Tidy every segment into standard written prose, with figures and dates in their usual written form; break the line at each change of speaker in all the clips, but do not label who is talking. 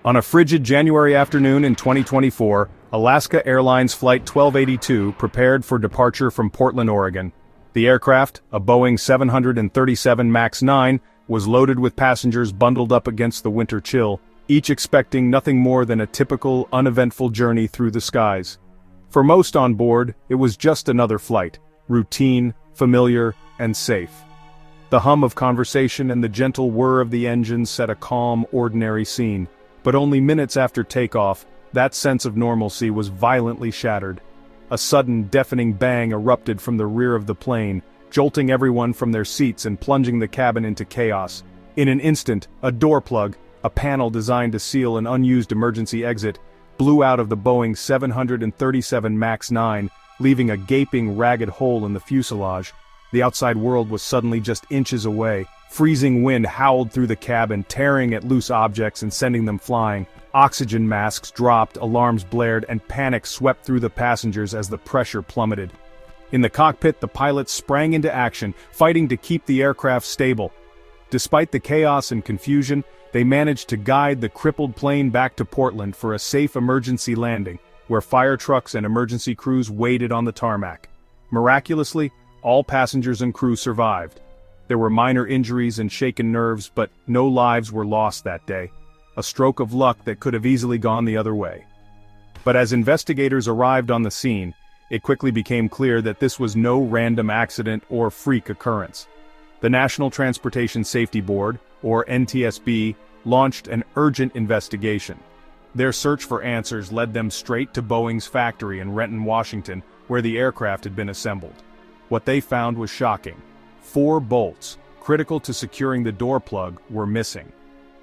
On a frigid January afternoon in 2024, Alaska Airlines Flight 1282 prepared for departure from Portland, Oregon. The aircraft, a Boeing 737 MAX 9, was loaded with passengers bundled up against the winter chill, each expecting nothing more than a typical, uneventful journey through the skies. For most on board, it was just another flight, routine, familiar, and safe. The hum of conversation and the gentle whir of the engine set a calm, ordinary scene. But only minutes after takeoff, that sense of normalcy was violently shattered. A sudden, deafening bang erupted from the rear of the plane, jolting everyone from their seats and plunging the cabin into chaos. In an instant, a door plug, a panel designed to seal an unused emergency exit, blew out of the Boeing 737 MAX 9, leaving a gaping, ragged hole in the fuselage. The outside world was suddenly just inches away. Freezing wind howled through the cabin, tearing at loose objects and sending them flying. Oxygen masks dropped, alarms blared, and panic swept through the passengers as the pressure plummeted. In the cockpit, the pilots sprang into action, fighting to keep the aircraft stable. Despite the chaos and confusion, they managed to guide the crippled plane back to Portland for a safe emergency landing, where fire trucks and emergency crews waited on the tarmac. Miraculously, all passengers and crew survived. There were minor injuries and shaken nerves, but no lives were lost that day. A stroke of luck that could have easily gone the other way. But as investigators arrived on the scene, it quickly became clear that this was no random accident or freak occurrence. The National Transportation Safety Board, or NTSB, launched an urgent investigation. Their search for answers led them straight to Boeing's factory in Renton, Washington, where the aircraft had been assembled. What they found was shocking. 4 bolts, critical to securing the door plug, were missing.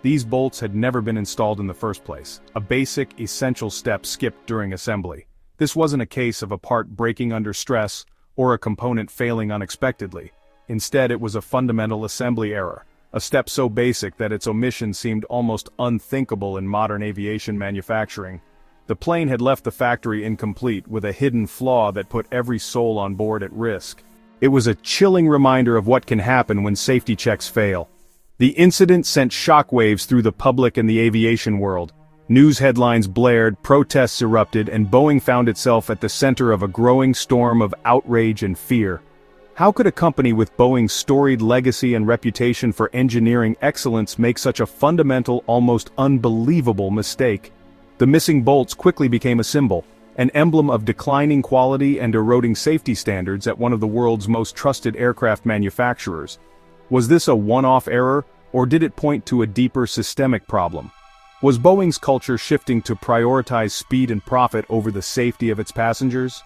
These bolts had never been installed in the first place, a basic, essential step skipped during assembly. This wasn't a case of a part breaking under stress or a component failing unexpectedly. Instead, it was a fundamental assembly error, a step so basic that its omission seemed almost unthinkable in modern aviation manufacturing. The plane had left the factory incomplete, with a hidden flaw that put every soul on board at risk. It was a chilling reminder of what can happen when safety checks fail. The incident sent shockwaves through the public and the aviation world. News headlines blared, protests erupted, and Boeing found itself at the center of a growing storm of outrage and fear. How could a company with Boeing's storied legacy and reputation for engineering excellence make such a fundamental, almost unbelievable mistake? The missing bolts quickly became a symbol, an emblem of declining quality and eroding safety standards at one of the world's most trusted aircraft manufacturers. Was this a one-off error, or did it point to a deeper systemic problem? Was Boeing's culture shifting to prioritize speed and profit over the safety of its passengers?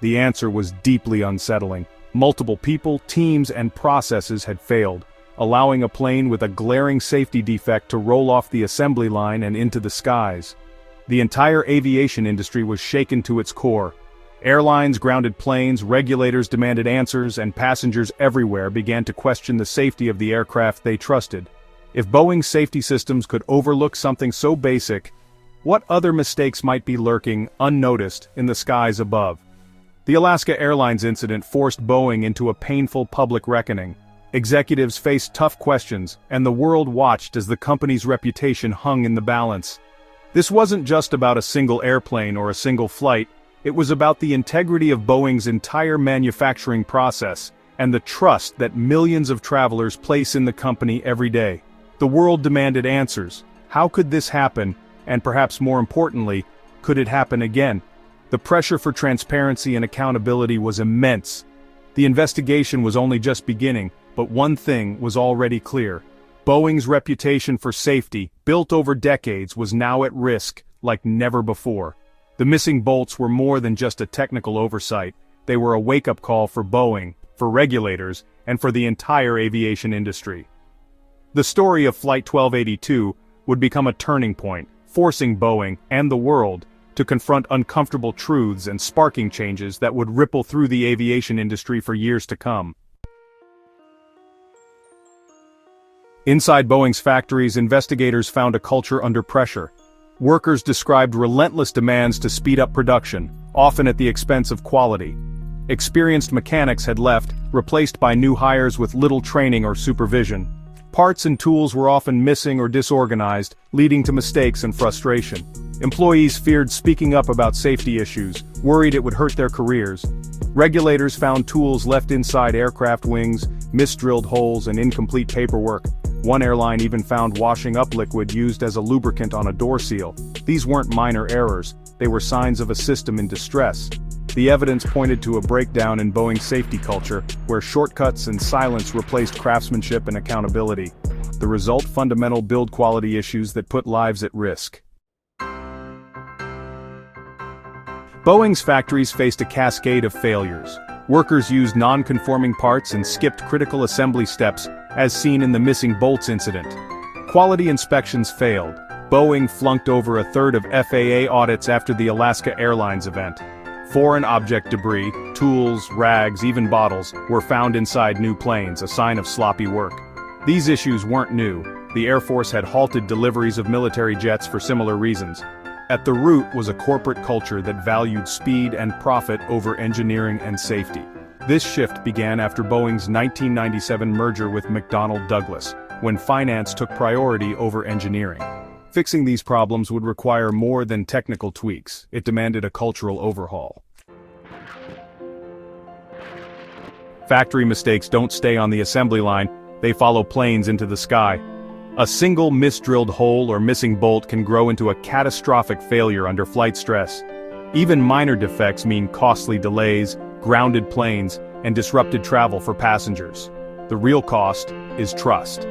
The answer was deeply unsettling. Multiple people, teams, and processes had failed, allowing a plane with a glaring safety defect to roll off the assembly line and into the skies. The entire aviation industry was shaken to its core. Airlines grounded planes, regulators demanded answers, and passengers everywhere began to question the safety of the aircraft they trusted. If Boeing's safety systems could overlook something so basic, what other mistakes might be lurking, unnoticed, in the skies above? The Alaska Airlines incident forced Boeing into a painful public reckoning. Executives faced tough questions, and the world watched as the company's reputation hung in the balance. This wasn't just about a single airplane or a single flight. It was about the integrity of Boeing's entire manufacturing process, and the trust that millions of travelers place in the company every day. The world demanded answers. How could this happen? And perhaps more importantly, could it happen again? The pressure for transparency and accountability was immense. The investigation was only just beginning, but one thing was already clear. Boeing's reputation for safety, built over decades, was now at risk, like never before. The missing bolts were more than just a technical oversight. They were a wake-up call for Boeing, for regulators, and for the entire aviation industry. The story of Flight 1282 would become a turning point, forcing Boeing and the world to confront uncomfortable truths and sparking changes that would ripple through the aviation industry for years to come. Inside Boeing's factories, investigators found a culture under pressure. Workers described relentless demands to speed up production, often at the expense of quality. Experienced mechanics had left, replaced by new hires with little training or supervision. Parts and tools were often missing or disorganized, leading to mistakes and frustration. Employees feared speaking up about safety issues, worried it would hurt their careers. Regulators found tools left inside aircraft wings, misdrilled holes, and incomplete paperwork. One airline even found washing up liquid used as a lubricant on a door seal. These weren't minor errors, they were signs of a system in distress. The evidence pointed to a breakdown in Boeing's safety culture, where shortcuts and silence replaced craftsmanship and accountability. The result: fundamental build quality issues that put lives at risk. Boeing's factories faced a cascade of failures. Workers used non-conforming parts and skipped critical assembly steps, as seen in the missing bolts incident. Quality inspections failed. Boeing flunked over a third of FAA audits after the Alaska Airlines event. Foreign object debris, tools, rags, even bottles, were found inside new planes, a sign of sloppy work. These issues weren't new. The Air Force had halted deliveries of military jets for similar reasons. At the root was a corporate culture that valued speed and profit over engineering and safety. This shift began after Boeing's 1997 merger with McDonnell Douglas, when finance took priority over engineering. Fixing these problems would require more than technical tweaks. It demanded a cultural overhaul. Factory mistakes don't stay on the assembly line, they follow planes into the sky. A single misdrilled hole or missing bolt can grow into a catastrophic failure under flight stress. Even minor defects mean costly delays, grounded planes, and disrupted travel for passengers. The real cost is trust.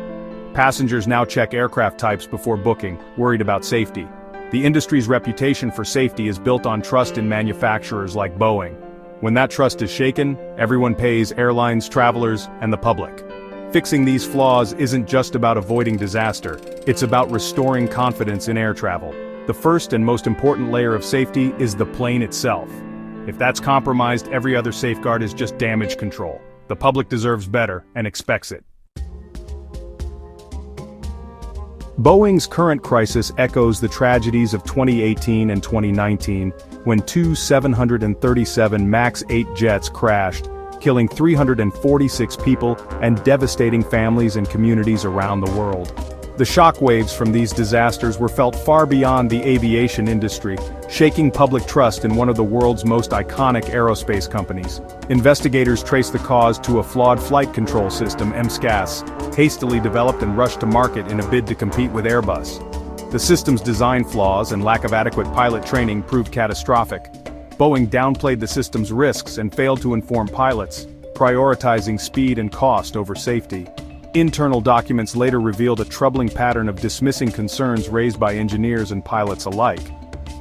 Passengers now check aircraft types before booking, worried about safety. The industry's reputation for safety is built on trust in manufacturers like Boeing. When that trust is shaken, everyone pays: airlines, travelers, and the public. Fixing these flaws isn't just about avoiding disaster, it's about restoring confidence in air travel. The first and most important layer of safety is the plane itself. If that's compromised, every other safeguard is just damage control. The public deserves better and expects it. Boeing's current crisis echoes the tragedies of 2018 and 2019, when two 737 MAX 8 jets crashed, killing 346 people and devastating families and communities around the world. The shockwaves from these disasters were felt far beyond the aviation industry, shaking public trust in one of the world's most iconic aerospace companies. Investigators traced the cause to a flawed flight control system, MSCAS, hastily developed and rushed to market in a bid to compete with Airbus. The system's design flaws and lack of adequate pilot training proved catastrophic. Boeing downplayed the system's risks and failed to inform pilots, prioritizing speed and cost over safety. Internal documents later revealed a troubling pattern of dismissing concerns raised by engineers and pilots alike.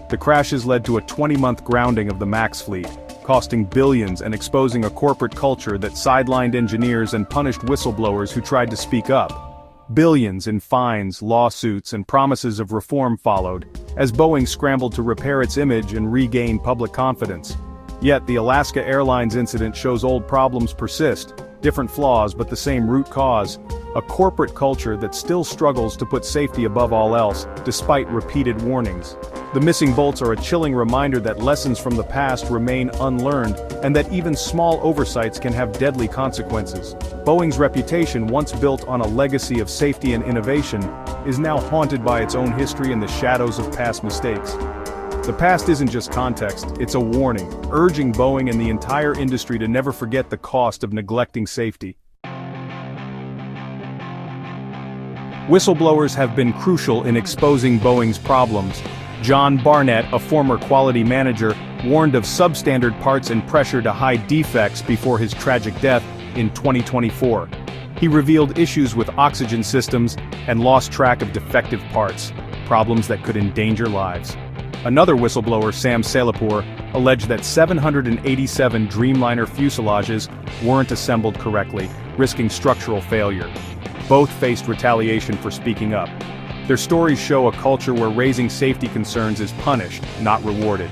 The crashes led to a 20-month grounding of the MAX fleet, costing billions and exposing a corporate culture that sidelined engineers and punished whistleblowers who tried to speak up. Billions in fines, lawsuits, and promises of reform followed, as Boeing scrambled to repair its image and regain public confidence. Yet the Alaska Airlines incident shows old problems persist, different flaws but the same root cause: a corporate culture that still struggles to put safety above all else, despite repeated warnings. The missing bolts are a chilling reminder that lessons from the past remain unlearned, and that even small oversights can have deadly consequences. Boeing's reputation, once built on a legacy of safety and innovation, is now haunted by its own history and the shadows of past mistakes. The past isn't just context, it's a warning, urging Boeing and the entire industry to never forget the cost of neglecting safety. Whistleblowers have been crucial in exposing Boeing's problems. John Barnett, a former quality manager, warned of substandard parts and pressure to hide defects before his tragic death in 2024. He revealed issues with oxygen systems and lost track of defective parts, problems that could endanger lives. Another whistleblower, Sam Salapur, alleged that 787 Dreamliner fuselages weren't assembled correctly, risking structural failure. Both faced retaliation for speaking up. Their stories show a culture where raising safety concerns is punished, not rewarded.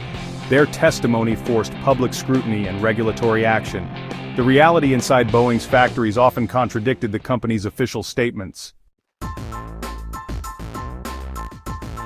Their testimony forced public scrutiny and regulatory action. The reality inside Boeing's factories often contradicted the company's official statements.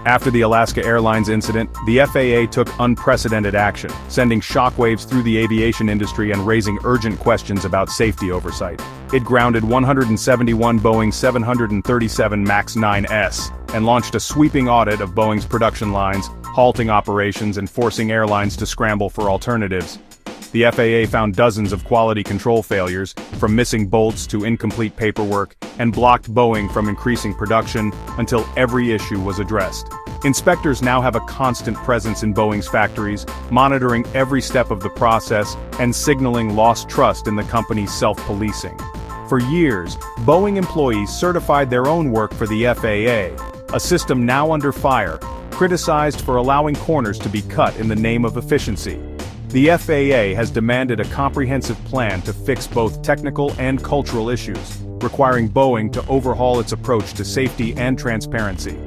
After the Alaska Airlines incident, the FAA took unprecedented action, sending shockwaves through the aviation industry and raising urgent questions about safety oversight. It grounded 171 Boeing 737 MAX 9s, and launched a sweeping audit of Boeing's production lines, halting operations and forcing airlines to scramble for alternatives. The FAA found dozens of quality control failures, from missing bolts to incomplete paperwork, and blocked Boeing from increasing production until every issue was addressed. Inspectors now have a constant presence in Boeing's factories, monitoring every step of the process and signaling lost trust in the company's self-policing. For years, Boeing employees certified their own work for the FAA, a system now under fire, criticized for allowing corners to be cut in the name of efficiency. The FAA has demanded a comprehensive plan to fix both technical and cultural issues, requiring Boeing to overhaul its approach to safety and transparency.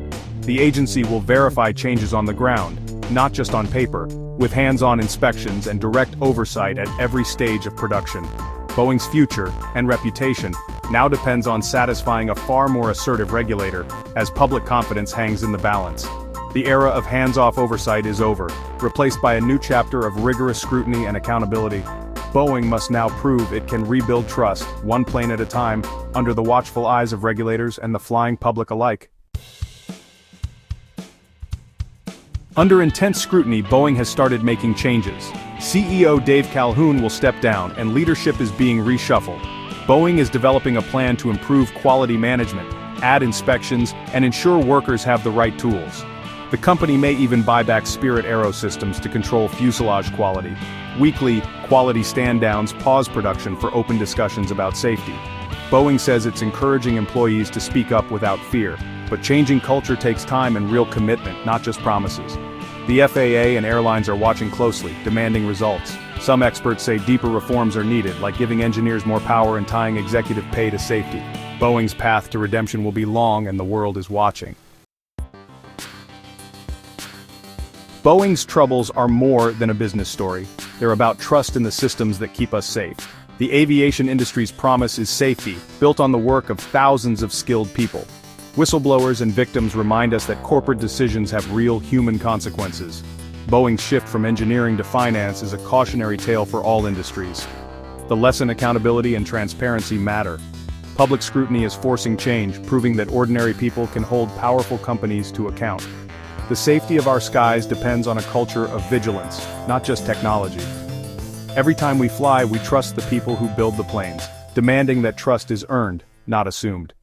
The agency will verify changes on the ground, not just on paper, with hands-on inspections and direct oversight at every stage of production. Boeing's future and reputation now depends on satisfying a far more assertive regulator, as public confidence hangs in the balance. The era of hands-off oversight is over, replaced by a new chapter of rigorous scrutiny and accountability. Boeing must now prove it can rebuild trust, one plane at a time, under the watchful eyes of regulators and the flying public alike. Under intense scrutiny, Boeing has started making changes. CEO Dave Calhoun will step down, and leadership is being reshuffled. Boeing is developing a plan to improve quality management, add inspections, and ensure workers have the right tools. The company may even buy back Spirit Aerosystems to control fuselage quality. Weekly, quality stand-downs pause production for open discussions about safety. Boeing says it's encouraging employees to speak up without fear, but changing culture takes time and real commitment, not just promises. The FAA and airlines are watching closely, demanding results. Some experts say deeper reforms are needed, like giving engineers more power and tying executive pay to safety. Boeing's path to redemption will be long, and the world is watching. Boeing's troubles are more than a business story. They're about trust in the systems that keep us safe. The aviation industry's promise is safety, built on the work of thousands of skilled people. Whistleblowers and victims remind us that corporate decisions have real human consequences. Boeing's shift from engineering to finance is a cautionary tale for all industries. The lesson: accountability and transparency matter. Public scrutiny is forcing change, proving that ordinary people can hold powerful companies to account. The safety of our skies depends on a culture of vigilance, not just technology. Every time we fly, we trust the people who build the planes, demanding that trust is earned, not assumed.